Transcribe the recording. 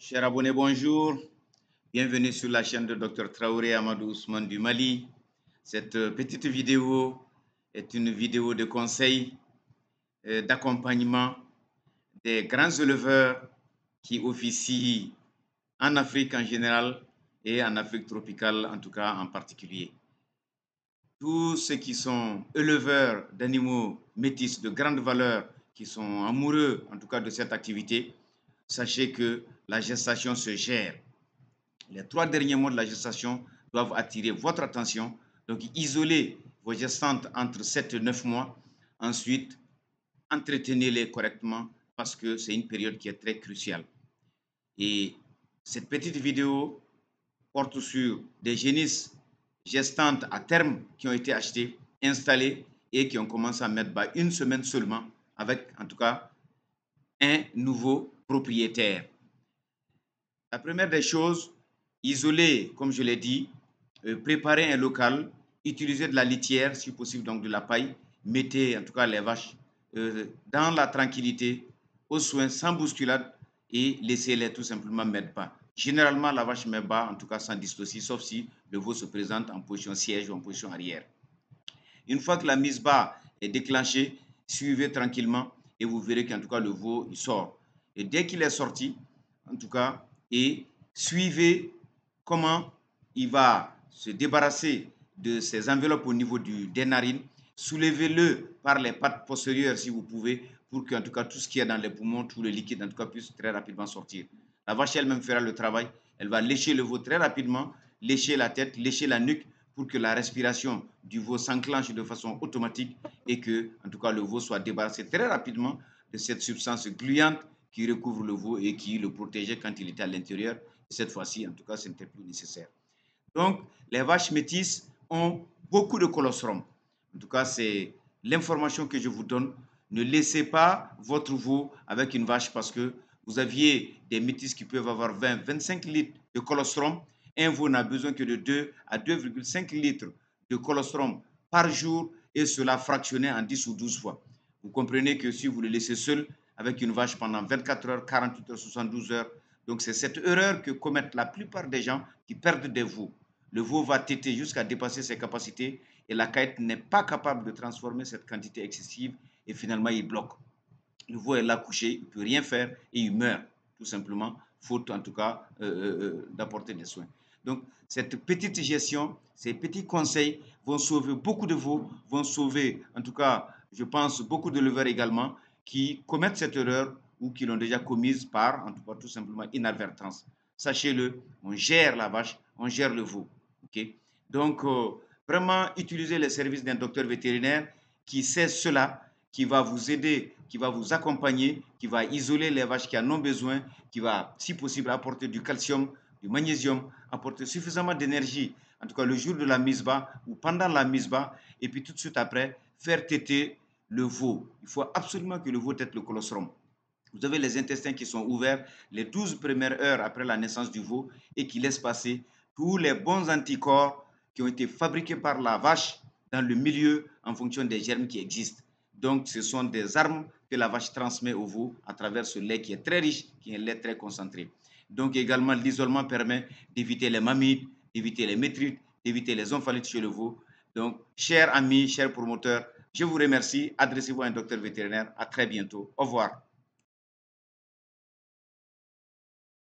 Chers abonnés, bonjour. Bienvenue sur la chaîne de Dr Traoré Amadou Ousmane du Mali. Cette petite vidéo est une vidéo de conseil, d'accompagnement des grands éleveurs qui officient en Afrique en général et en Afrique tropicale en tout cas en particulier. Tous ceux qui sont éleveurs d'animaux métis de grande valeur, qui sont amoureux en tout cas de cette activité, sachez que la gestation se gère. Les 3 derniers mois de la gestation doivent attirer votre attention. Donc, isolez vos gestantes entre 7 et 9 mois. Ensuite, entretenez-les correctement parce que c'est une période qui est très cruciale. Et cette petite vidéo porte sur des génisses gestantes à terme qui ont été achetées, installées et qui ont commencé à mettre bas une semaine seulement avec, en tout cas, un nouveau propriétaire. La première des choses, isoler, comme je l'ai dit, préparer un local, utiliser de la litière, si possible donc de la paille, mettez en tout cas les vaches dans la tranquillité, aux soins, sans bousculade et laissez-les tout simplement mettre bas. Généralement, la vache met bas, en tout cas sans dystocie, sauf si le veau se présente en position siège ou en position arrière. Une fois que la mise bas est déclenchée, suivez tranquillement et vous verrez qu'en tout cas le veau il sort. Et dès qu'il est sorti, en tout cas, et suivez comment il va se débarrasser de ces enveloppes au niveau des narines. Soulevez-le par les pattes postérieures si vous pouvez, pour que en tout cas tout ce qui est dans les poumons, tout le liquide en tout cas puisse très rapidement sortir. La vache elle-même fera le travail. Elle va lécher le veau très rapidement, lécher la tête, lécher la nuque pour que la respiration du veau s'enclenche de façon automatique et que en tout cas le veau soit débarrassé très rapidement de cette substance gluante qui recouvre le veau et qui le protégeait quand il était à l'intérieur. Cette fois-ci, en tout cas, ce n'était plus nécessaire. Donc, les vaches métisses ont beaucoup de colostrum. En tout cas, c'est l'information que je vous donne. Ne laissez pas votre veau avec une vache parce que vous aviez des métisses qui peuvent avoir 20-25 litres de colostrum. Un veau n'a besoin que de 2 à 2,5 litres de colostrum par jour et cela fractionné en 10 ou 12 fois. Vous comprenez que si vous le laissez seul avec une vache pendant 24 heures, 48 heures, 72 heures, donc c'est cette erreur que commettent la plupart des gens qui perdent des veaux. Le veau va téter jusqu'à dépasser ses capacités et la caïtte n'est pas capable de transformer cette quantité excessive et finalement il bloque. Le veau est là couché, il ne peut rien faire et il meurt tout simplement, faute en tout cas d'apporter des soins. Donc cette petite gestion, ces petits conseils vont sauver beaucoup de veaux, vont sauver en tout cas, je pense, beaucoup de d'éleveurs également qui commettent cette erreur ou qui l'ont déjà commise par, en tout cas, tout simplement inadvertance. Sachez-le, on gère la vache, on gère le veau. Okay? Donc, vraiment, utiliser les services d'un docteur vétérinaire qui sait cela, qui va vous aider, qui va vous accompagner, qui va isoler les vaches qui en ont besoin, qui va, si possible, apporter du calcium, du magnésium, apporter suffisamment d'énergie, en tout cas le jour de la mise bas ou pendant la mise bas, et puis tout de suite après, faire téter le veau. Il faut absolument que le veau tète le colostrum. Vous avez les intestins qui sont ouverts les 12 premières heures après la naissance du veau et qui laissent passer tous les bons anticorps qui ont été fabriqués par la vache dans le milieu en fonction des germes qui existent. Donc, ce sont des armes que la vache transmet au veau à travers ce lait qui est très riche, qui est un lait très concentré. Donc, également, l'isolement permet d'éviter les mammites, d'éviter les métrites, d'éviter les omphalites chez le veau. Donc, chers amis, chers promoteurs, je vous remercie. Adressez-vous à un docteur vétérinaire. À très bientôt. Au revoir.